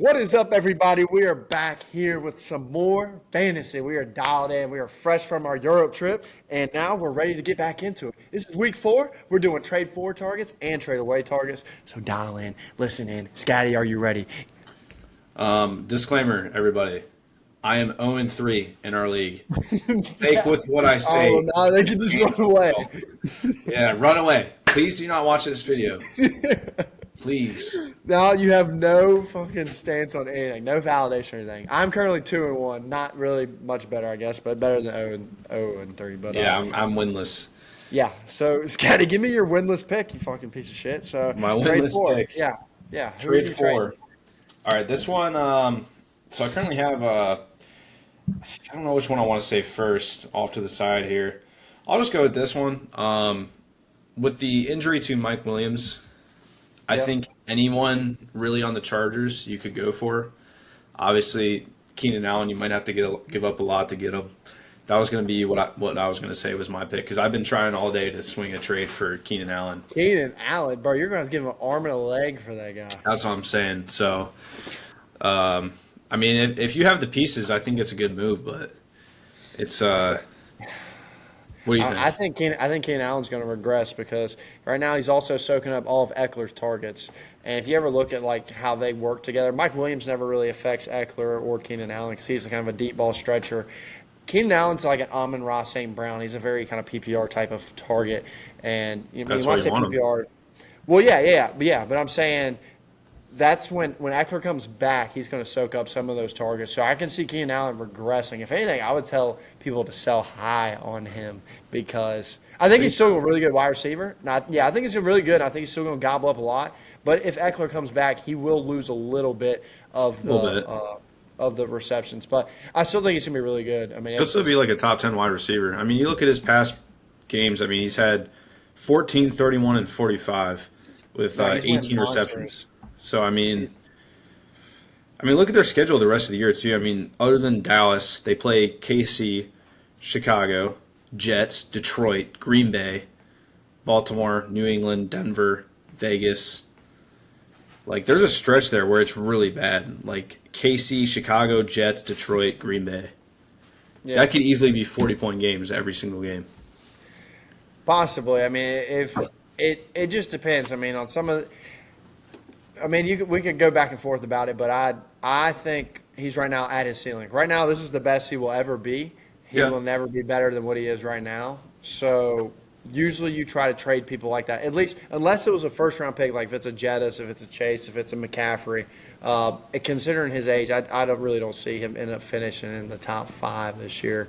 What is up, everybody? We are back here with some more fantasy. We are dialed in. We are fresh from our Europe trip, and now we're ready to get back into it. This is week 4. We're doing trade for targets and trade away targets. So dial in, listen in. Scotty, are you ready? Disclaimer, everybody. I am 0-3 in our league. Take with what I say. Oh, no, they can just run away. Yeah, run away. Please do not watch this video. Please. Now you have no fucking stance on anything, no validation or anything. I'm currently 2-1, not really much better, I guess, but better than 0-3. But Yeah, I'm winless. yeah. So Scotty, give me your winless pick, you fucking piece of shit. So My trade winless 4. pick. Yeah. Who are Trade you 4. trading? All right, this one. So I currently have I don't know which one I want to say first. Off to the side here. I'll just go with this one. With the injury to Mike Williams, I Yep. think anyone really on the Chargers you could go for. Obviously, Keenan Allen, you might have to give up a lot to get him. That was going to be what I was going to say was my pick because I've been trying all day to swing a trade for Keenan Allen. Keenan Allen, bro, you're going to give him an arm and a leg for that guy. That's what I'm saying. So, I mean, if you have the pieces, I think it's a good move, but it's what do you think? I think Keenan Allen's going to regress because right now he's also soaking up all of Eckler's targets. And if you ever look at like how they work together, Mike Williams never really affects Eckler or Keenan Allen because he's kind of a deep ball stretcher. Keenan Allen's like an Amon-Ra St. Brown. He's a very kind of PPR type of target. And That's you why want to you say want him. PPR. Well, yeah. But I'm saying that's when Eckler comes back, he's going to soak up some of those targets. So I can see Keenan Allen regressing. If anything, I would tell people to sell high on him because I think he's still a really good wide receiver. I think he's really good. I think he's still going to gobble up a lot. But if Eckler comes back, he will lose a little bit of the receptions. But I still think he's going to be really good. I mean, He'll still be like a top 10 wide receiver. I mean, you look at his past games. I mean, he's had 14, 31, and 45 with Yeah, he's winning 18 monsters. receptions. So, I mean, look at their schedule the rest of the year, too. I mean, other than Dallas, they play KC, Chicago, Jets, Detroit, Green Bay, Baltimore, New England, Denver, Vegas. Like, there's a stretch there where it's really bad. Like, KC, Chicago, Jets, Detroit, Green Bay. Yeah. That could easily be 40-point games every single game. Possibly. I mean, if it just depends. I mean, on some of we could go back and forth about it, but I think he's right now at his ceiling. Right now, this is the best he will ever be. He Yeah. will never be better than what he is right now. So usually you try to trade people like that, at least unless it was a first-round pick, like if it's a Jettis, if it's a Chase, if it's a McCaffrey. Considering his age, I really don't see him end up finishing in the top 5 this year.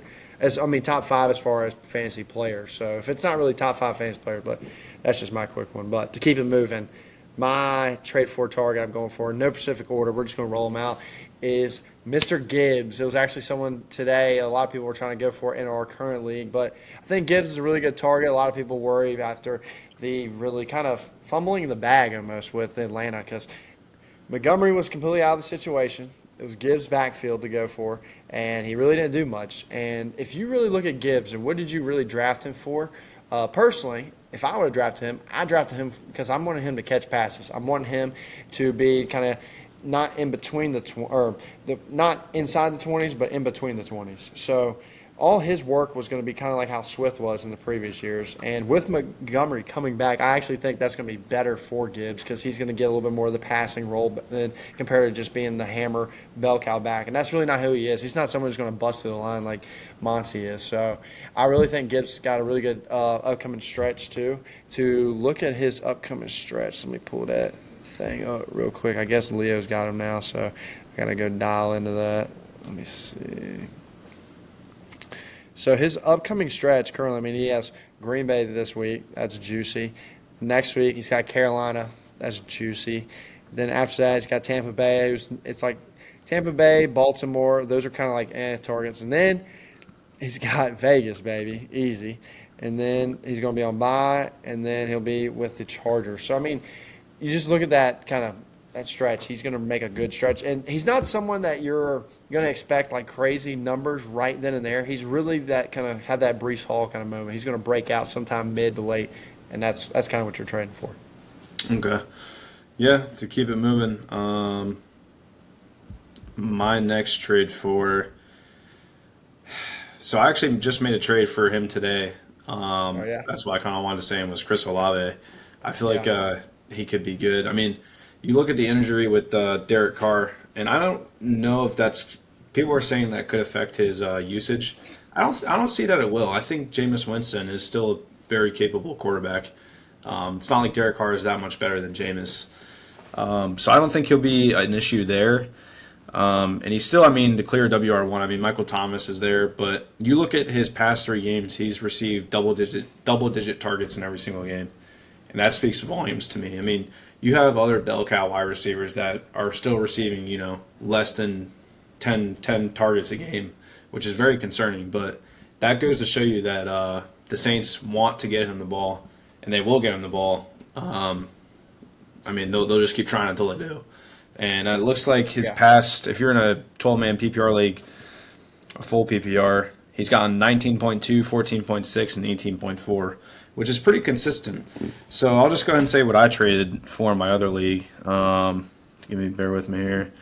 Top 5 as far as fantasy players. So if it's not really top 5 fantasy players, but that's just my quick one. But to keep it moving, my trade for target I'm going for, no specific order, we're just going to roll them out, is Mr. Gibbs. It was actually someone today a lot of people were trying to go for in our current league, but I think Gibbs is a really good target. A lot of people worry after the really kind of fumbling in the bag almost with Atlanta because Montgomery was completely out of the situation. It was Gibbs' backfield to go for, and he really didn't do much. And if you really look at Gibbs and what did you really draft him for, personally, if I would have drafted him, I drafted him because I'm wanting him to catch passes. I'm wanting him to be kind of not in between not inside the 20s, but in between the 20s. So all his work was going to be kind of like how Swift was in the previous years. And with Montgomery coming back, I actually think that's going to be better for Gibbs because he's going to get a little bit more of the passing role than compared to just being the hammer bell cow back. And that's really not who he is. He's not someone who's going to bust through the line like Monty is. So I really think Gibbs got a really good upcoming stretch too. To look at his upcoming stretch, let me pull that thing up real quick. I guess Leo's got him now, so I got to go dial into that. Let me see. So his upcoming stretch currently, he has Green Bay this week. That's juicy. Next week, he's got Carolina. That's juicy. Then after that, he's got Tampa Bay. It's like Tampa Bay, Baltimore. Those are kind of like targets. And then he's got Vegas, baby. Easy. And then he's going to be on bye, and then he'll be with the Chargers. So, you just look at that kind of that stretch. He's going to make a good stretch. And he's not someone that you're going to expect like crazy numbers right then and there. He's really that kind of have that Breece Hall kind of moment. He's going to break out sometime mid to late, and that's kind of what you're trading for. Okay. Yeah, to keep it moving. my next trade for. So I actually just made a trade for him today. Oh yeah, That's what I kind of wanted to say was Chris Olave. I feel like yeah, he could be good. I mean, you look at the injury with Derek Carr, and I don't know if that's people are saying that could affect his usage. I don't see that it will. I think Jameis Winston is still a very capable quarterback. It's not like Derek Carr is that much better than Jameis. So I don't think he'll be an issue there. And he's still, I mean, the clear WR1. I mean, Michael Thomas is there, but you look at his past 3 games, he's received double digit targets in every single game, and that speaks volumes to me. I mean, you have other bell cow wide receivers that are still receiving, less than 10 targets a game, which is very concerning. But that goes to show you that the Saints want to get him the ball, and they will get him the ball. I mean, they'll just keep trying until they do. And it looks like his past, if you're in a 12-man PPR league, a full PPR, he's gotten 19.2, 14.6, and 18.4, which is pretty consistent. So I'll just go ahead and say what I traded for in my other league. Bear with me here.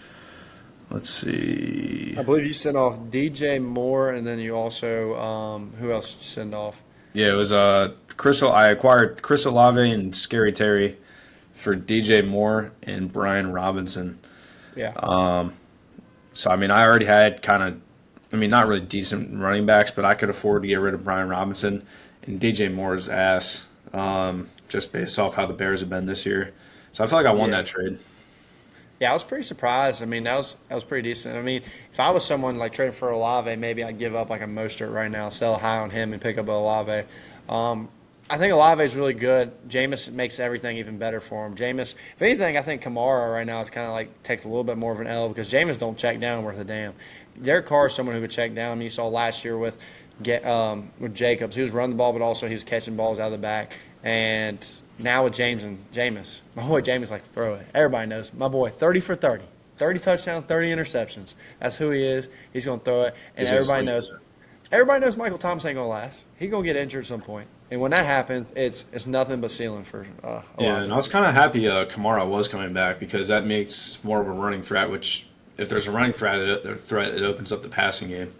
Let's see. I believe you sent off DJ Moore, and then you also who else did you send off? Yeah, it was I acquired Chris Olave and Scary Terry for DJ Moore and Brian Robinson. Yeah. So, I mean, I already had not really decent running backs, but I could afford to get rid of Brian Robinson and DJ Moore's ass, just based off how the Bears have been this year. So I feel like I won that trade. Yeah, I was pretty surprised. I mean, that was pretty decent. I mean, if I was someone like trading for Olave, maybe I'd give up like a Mostert right now, sell high on him, and pick up Olave. I think Olave is really good. Jameis makes everything even better for him. Jameis, if anything, I think Kamara right now is kind of like takes a little bit more of an L because Jameis don't check down worth a damn. Derek Carr is someone who could check down. You saw last year with Jacobs. He was running the ball, but also he was catching balls out of the back. And now with Jameis, my boy Jameis likes to throw it. Everybody knows my boy 30 for 30. 30 touchdowns, 30 interceptions. That's who he is. He's going to throw it. And everybody knows Michael Thomas ain't going to last. He's going to get injured at some point. And when that happens, it's nothing but ceiling for Yeah, and I was kind of happy Kamara was coming back because that makes more of a running threat, which if there's a running threat, it opens up the passing game.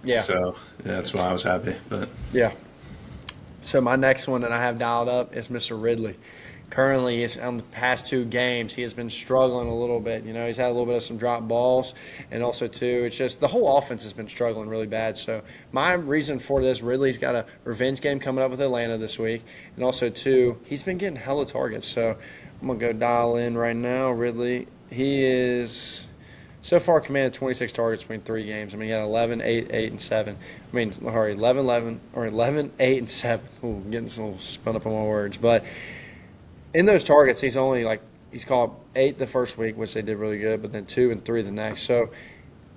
Yeah. So, that's why I was happy. But yeah. So my next one that I have dialed up is Mr. Ridley. Currently, on the past 2 games, he has been struggling a little bit. He's had a little bit of some drop balls, and also, too, it's just the whole offense has been struggling really bad. So my reason for this, Ridley's got a revenge game coming up with Atlanta this week, and also, too, he's been getting hella targets. So I'm going to go dial in right now. Ridley, he is so far commanded 26 targets between 3 games. I mean, he had 11, 8, 8, and 7. 11, 8, and 7. Ooh, I'm getting a little spun up on my words. But in those targets, he's caught 8 the first week, which they did really good, but then 2 and 3 the next. So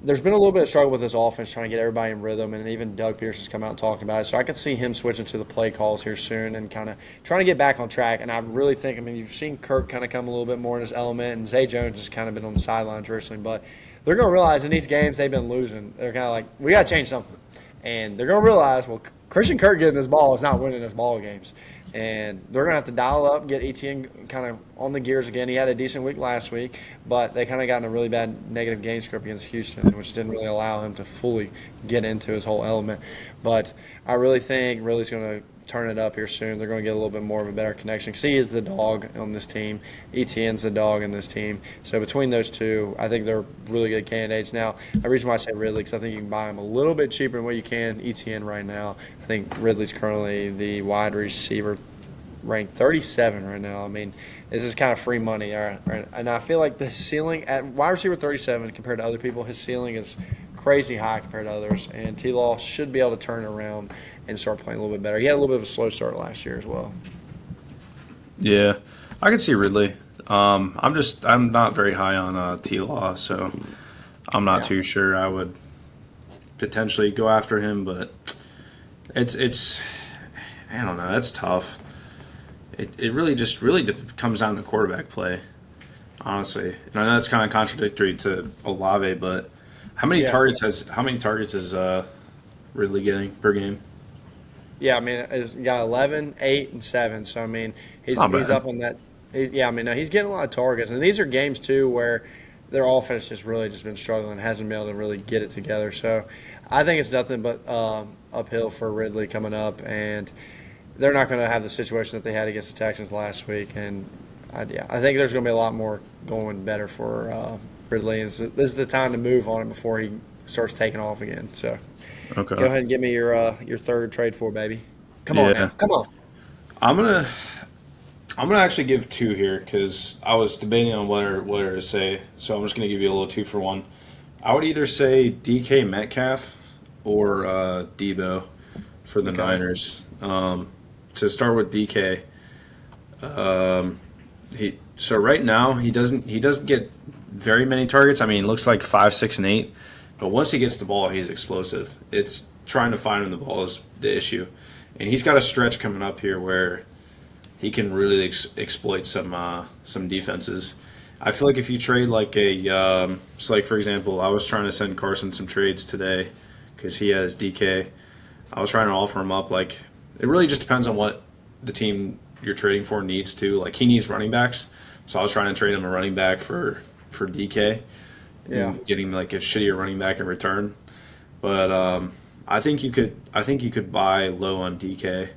there's been a little bit of struggle with his offense trying to get everybody in rhythm, and even Doug Peterson's come out and talking about it. So I could see him switching to the play calls here soon and kind of trying to get back on track. And I really think, you've seen Kirk kind of come a little bit more in his element, and Zay Jones has kind of been on the sidelines recently. But they're going to realize in these games they've been losing. They're kind of like, we got to change something. And they're going to realize, well, Christian Kirk getting this ball is not winning those ball games. And they're going to have to dial up, get ETN kind of on the gears again. He had a decent week last week, but they kind of got in a really bad negative game script against Houston, which didn't really allow him to fully get into his whole element. But I really think Ridley's going to turn it up here soon. They're going to get a little bit more of a better connection because he is the dog on this team. ETN's the dog in this team. So between those two, I think they're really good candidates. Now, the reason why I say Ridley because I think you can buy him a little bit cheaper than what you can ETN right now. I think Ridley's currently the wide receiver ranked 37 right now. I mean, this is kind of free money. All right. And I feel like the ceiling at wide receiver 37 compared to other people, his ceiling is crazy high compared to others. And T-Law should be able to turn around and start playing a little bit better. He had a little bit of a slow start last year as well. yeah, I can see Ridley. I'm not very high on T-Law, so I'm not too sure I would potentially go after him, but it's I don't know, that's tough. It really comes down to quarterback play, honestly. And I know that's kind of contradictory to Olave, but how many targets is Ridley getting per game? Yeah, I mean, he's got 11, 8, and 7. So, I mean, he's up on that. He's getting a lot of targets. And these are games, too, where their offense has really just been struggling, hasn't been able to really get it together. So I think it's nothing but uphill for Ridley coming up, and they're not going to have the situation that they had against the Texans last week. And I think there's going to be a lot more going better for Ridley. And this is the time to move on it before he starts taking off again. So Okay. go ahead and give me your third trade for, baby. Come on now. Come on. I'm gonna actually give two here because I was debating on whether to say. So I'm just gonna give you a little 2-for-1. I would either say DK Metcalf or Deebo for the Niners. To start with DK, so right now he doesn't get very many targets. I mean, it looks like 5, 6, and 8, but once he gets the ball, he's explosive. It's trying to find him the ball is the issue, and he's got a stretch coming up here where he can really exploit some defenses. I feel like if you trade like so like for example, I was trying to send Carson some trades today because he has DK. I was trying to offer him up. Like, it really just depends on what the team you're trading for needs to. Like, he needs running backs, so I was trying to trade him a running back for DK. Yeah. And getting like a shittier running back in return. But I think you could buy low on DK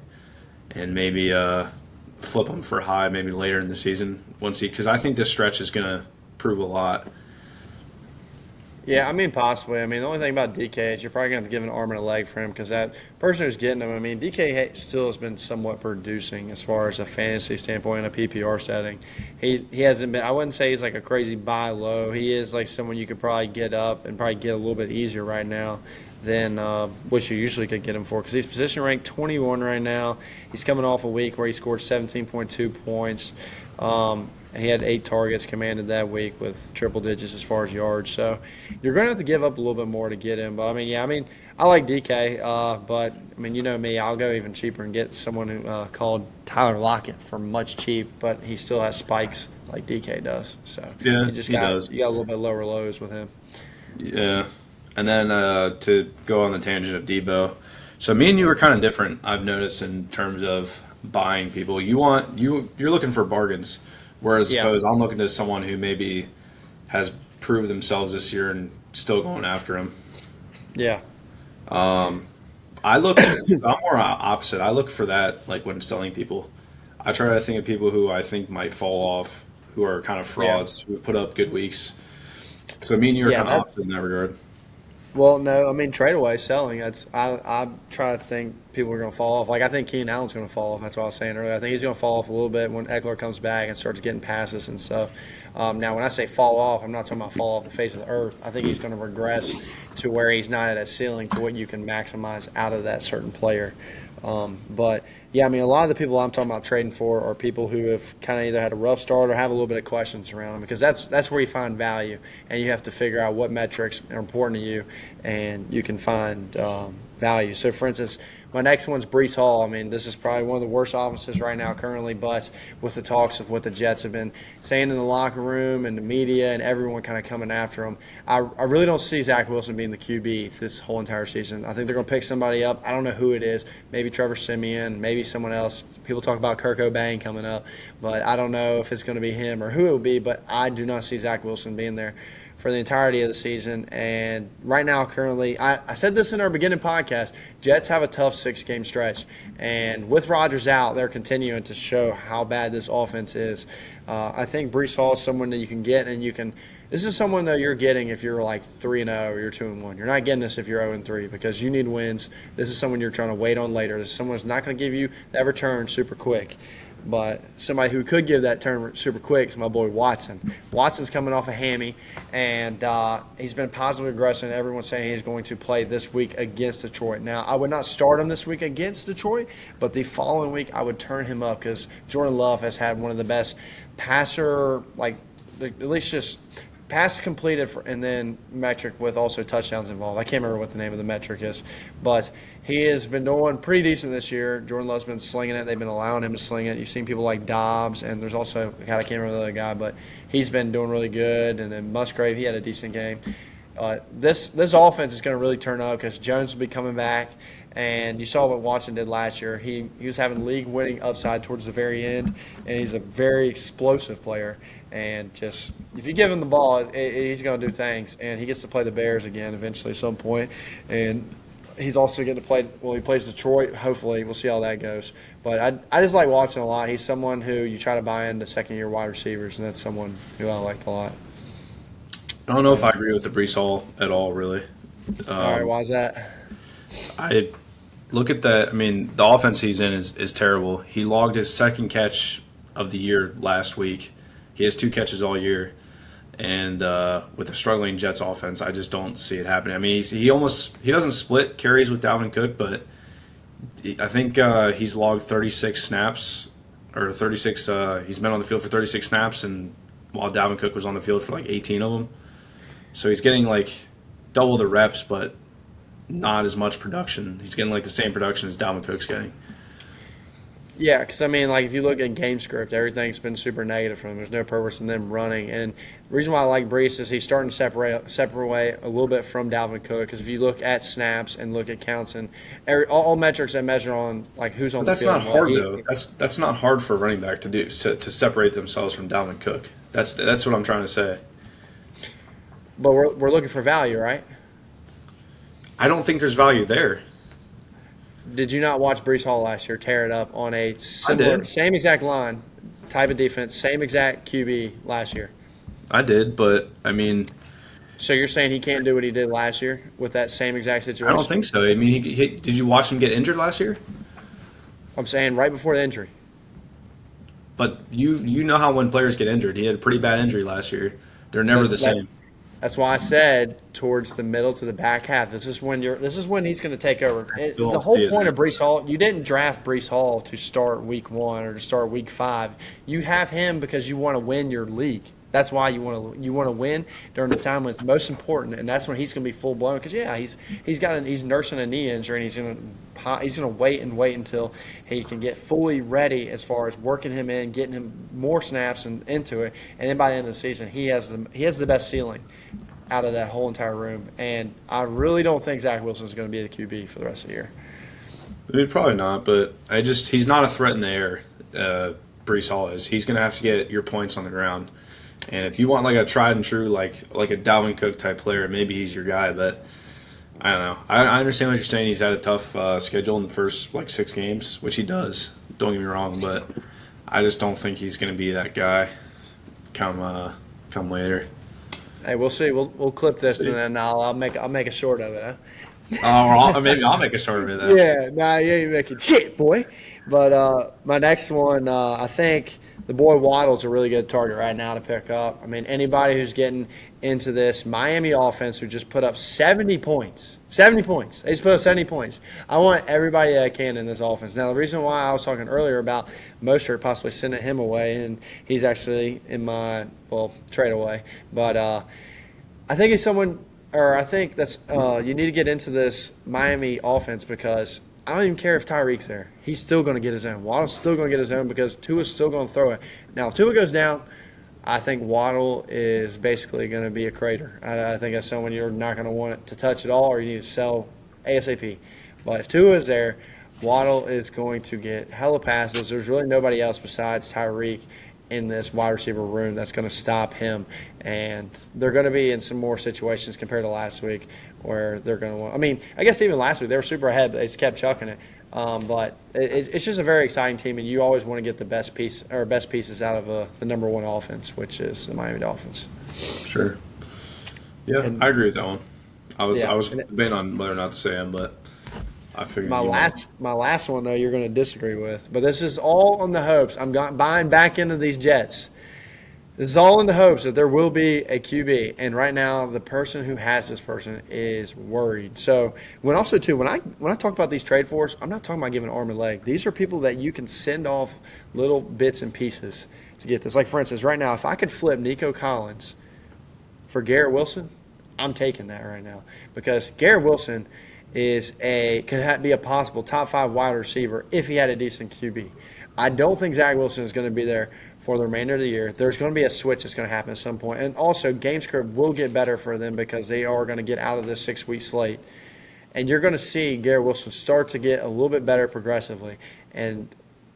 and maybe flip him for high maybe later in the season because I think this stretch is going to prove a lot. Yeah, I mean, possibly. I mean, the only thing about DK is you're probably going to have to give an arm and a leg for him because that person who's getting him, I mean, DK still has been somewhat producing as far as a fantasy standpoint in a PPR setting. He hasn't been – I wouldn't say he's like a crazy buy low. He is like someone you could probably get up and probably get a little bit easier right now than what you usually could get him for because he's position ranked 21 right now. He's coming off a week where he scored 17.2 points. And he had 8 targets commanded that week with triple digits as far as yards. So you're going to have to give up a little bit more to get him. But, I like DK. But, you know me. I'll go even cheaper and get someone who called Tyler Lockett for much cheap. But he still has spikes like DK does. So Yeah, you got a little bit lower lows with him. Yeah. And then to go on the tangent of Deebo. So me and you are kind of different, I've noticed, in terms of buying people. You're looking for bargains. Whereas suppose I'm looking to someone who maybe has proved themselves this year and still going after him. Yeah. I'm more opposite. I look for that like when selling people. I try to think of people who I think might fall off, who are kind of frauds, who put up good weeks. So me and you are kind of opposite in that regard. Well, no, trade away selling. I try to think people are going to fall off. Like, I think Keenan Allen's going to fall off. That's what I was saying earlier. I think he's going to fall off a little bit when Eckler comes back and starts getting passes and stuff. Now, when I say fall off, I'm not talking about fall off the face of the earth. I think he's going to regress to where he's not at a ceiling to what you can maximize out of that certain player. But a lot of the people I'm talking about trading for are people who have kind of either had a rough start or have a little bit of questions around them because that's where you find value, and you have to figure out what metrics are important to you, and you can find value. So, for instance, my next one's Breece Hall. This is probably one of the worst offenses right now currently, but with the talks of what the Jets have been saying in the locker room and the media and everyone kind of coming after him, I really don't see Zach Wilson being the QB this whole entire season. I think they're going to pick somebody up. I don't know who it is. Maybe Trevor Siemian, maybe someone else. People talk about Kirk Cobain coming up, but I don't know if it's going to be him or who it will be, but I do not see Zach Wilson being there for the entirety of the season. And right now, currently, I said this in our beginning podcast, Jets have a tough 6-game stretch. And with Rodgers out, they're continuing to show how bad this offense is. I think Breece Hall is someone that you can get, and this is someone that you're getting if you're like 3-0 or you're 2-1. You're not getting this if you're 0-3 because you need wins. This is someone you're trying to wait on later. This is someone who's not going to give you that return super quick. But somebody who could give that turn super quick is my boy Watson. Watson's coming off a hammy, and he's been positively aggressive. Everyone's saying he's going to play this week against Detroit. Now, I would not start him this week against Detroit, but the following week I would turn him up because Jordan Love has had one of the best passer, at least just pass completed and then metric with also touchdowns involved. I can't remember what the name of the metric is, but he has been doing pretty decent this year. Jordan Love's been slinging it. They've been allowing him to sling it. You've seen people like Dobbs, and there's also, I can't remember the other guy, but he's been doing really good. And then Musgrave, he had a decent game. This offense is going to really turn up because Jones will be coming back, and you saw what Watson did last year. He was having league-winning upside towards the very end, and he's a very explosive player. And just if you give him the ball, he's going to do things, and he gets to play the Bears again eventually at some point. And he's also getting to play – well, he plays Detroit. Hopefully, we'll see how that goes. But I just like Watson a lot. He's someone who you try to buy into second-year wide receivers, and that's someone who I like a lot. I don't know if I agree with the Breece Hall at all, really. All right, why is that? I look at that. I mean, the offense he's in is terrible. He logged his second catch of the year last week. He has 2 catches all year. And with a struggling Jets offense, I just don't see it happening. I mean, he doesn't split carries with Dalvin Cook, but I think he's logged 36 snaps or 36. He's been on the field for 36 snaps, and while Dalvin Cook was on the field for like 18 of them. So he's getting like double the reps, but not as much production. He's getting like the same production as Dalvin Cook's getting. Yeah, because, I mean, like, if you look at game script, everything's been super negative for them. There's no purpose in them running. And the reason why I like Breece is he's starting to separate away a little bit from Dalvin Cook. Because if you look at snaps and look at counts and all metrics that measure on, like, who's on the field. That's not hard, though. That's not hard for a running back to do, to separate themselves from Dalvin Cook. That's what I'm trying to say. But we're looking for value, right? I don't think there's value there. Did you not watch Breece Hall last year tear it up on a similar, same exact line, type of defense, same exact QB last year? I did, but I mean. So you're saying he can't do what he did last year with that same exact situation? I don't think so. I mean, did you watch him get injured last year? I'm saying right before the injury. But you know how when players get injured, he had a pretty bad injury last year. They're never the same. That's why I said towards the middle to the back half. This is when he's going to take over. The whole point of Breece Hall, you didn't draft Breece Hall to start week 1 or to start week 5. You have him because you want to win your league. That's why you want to win during the time when it's most important, and that's when he's going to be full blown. Because he's nursing a knee injury, and he's going to wait until he can get fully ready as far as working him in, getting him more snaps and into it, and then by the end of the season, he has the best ceiling out of that whole entire room. And I really don't think Zach Wilson is going to be the QB for the rest of the year. I mean, probably not, but he's not a threat in the air. Breece Hall is. He's going to have to get your points on the ground. And if you want like a tried and true, like a Dalvin Cook type player, maybe he's your guy. But I don't know. I understand what you're saying. He's had a tough schedule in the first 6 games, which he does. Don't get me wrong, but I just don't think he's going to be that guy come later. Hey, we'll see. We'll clip this and then I'll make a short of it. Huh? Maybe I'll make a short of it. Then. Yeah, nah, you ain't making shit, boy. But my next one, I think the boy Waddle's a really good target right now to pick up. I mean, anybody who's getting into this Miami offense who just put up 70 points. 70 points. They just put up 70 points. I want everybody that can in this offense. Now, the reason why I was talking earlier about Mostert possibly sending him away, and he's actually in my, trade away. But I think he's someone – or I think that's you need to get into this Miami offense because – I don't even care if Tyreek's there. He's still going to get his own. Waddle's still going to get his own because Tua's still going to throw it. Now, if Tua goes down, I think Waddle is basically going to be a crater. I think that's someone you're not going to want to touch at all or you need to sell ASAP. But if Tua is there, Waddle is going to get hella passes. There's really nobody else besides Tyreek in this wide receiver room that's going to stop him. And they're going to be in some more situations compared to last week where they're going to want – I mean, I guess even last week they were super ahead, but they just kept chucking it. But it's just a very exciting team, and you always want to get the best pieces out of the number one offense, which is the Miami Dolphins. Sure. Yeah, I agree with that one. I was debating on whether or not to say him, but I figured my last one though you're going to disagree with, but this is all on the hopes. I'm buying back into these Jets. This is all in the hopes that there will be a QB, and right now the person who has this person is worried. So when I talk about these trade for us, I'm not talking about giving an arm and leg. These are people that you can send off little bits and pieces to get this. Like for instance, right now, if I could flip Nico Collins for Garrett Wilson, I'm taking that right now because Garrett Wilson could be a possible top 5 wide receiver if he had a decent QB. I don't think Zach Wilson is going to be there for the remainder of the year. There's going to be a switch that's going to happen at some point. And also, game script will get better for them because they are going to get out of this 6-week slate. And you're going to see Garrett Wilson start to get a little bit better progressively. And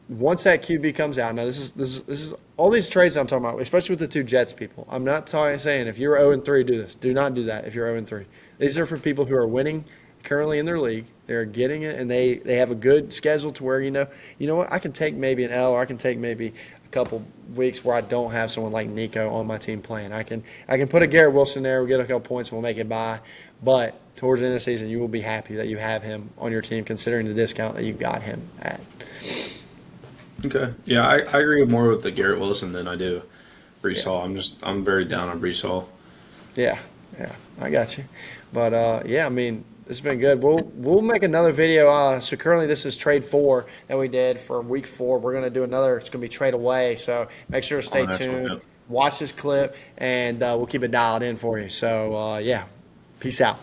once that QB comes out, now this is all these trades I'm talking about, especially with the two Jets people. I'm not saying if you're 0-3, do this. Do not do that if you're 0-3. These are for people who are winning currently in their league. They're getting it, and they have a good schedule to where you know what, I can take maybe an L, or I can take maybe a couple weeks where I don't have someone like Nico on my team playing. I can put a Garrett Wilson there, we'll get a couple points, and we'll make it by. But towards the end of the season, you will be happy that you have him on your team, considering the discount that you got him at. Okay. Yeah, I agree more with the Garrett Wilson than I do Breece Hall. I'm very down on Breece Hall. Yeah, I got you. But I mean, it's been good. We'll make another video. So currently this is trade 4 that we did for week 4. We're gonna do another. It's gonna be trade away. So make sure to stay tuned. Watch this clip, and we'll keep it dialed in for you. So peace out.